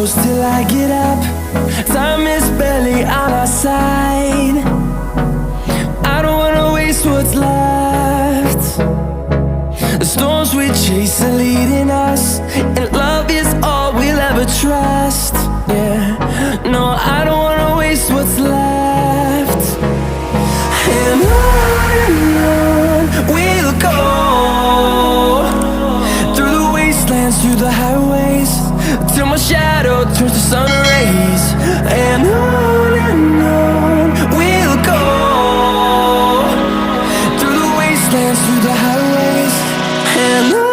close till I get up. Time is barely on our side. I don't wanna waste what's left. The storms we chase are leading us, and love is all we'll ever trust. Yeah, no, I don't wanna waste what's left. And on we'll go, through the wastelands, through the highways, till my shadow turns to sun rays. And on we'll go, through the wastelands, through the highways, and on we'll go.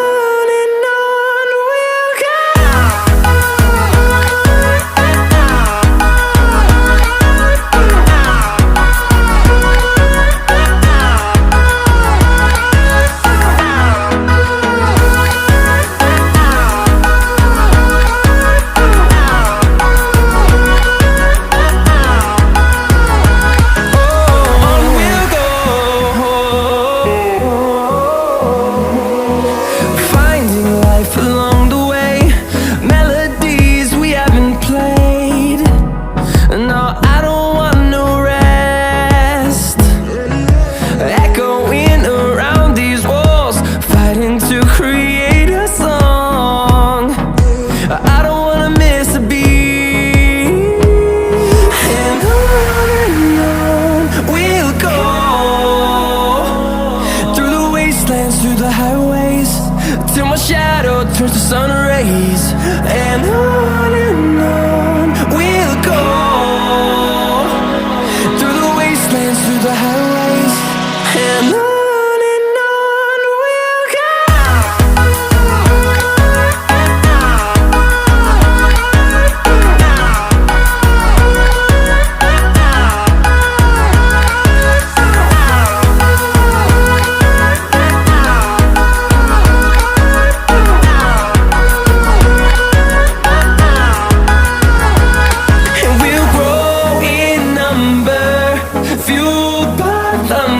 Through the highways, till my shadow turns to sun rays. And on we'll go, through the wastelands, through the highways, and on we'll go.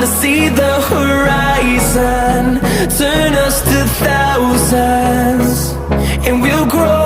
To see the horizon turn us to thousands, and we'll grow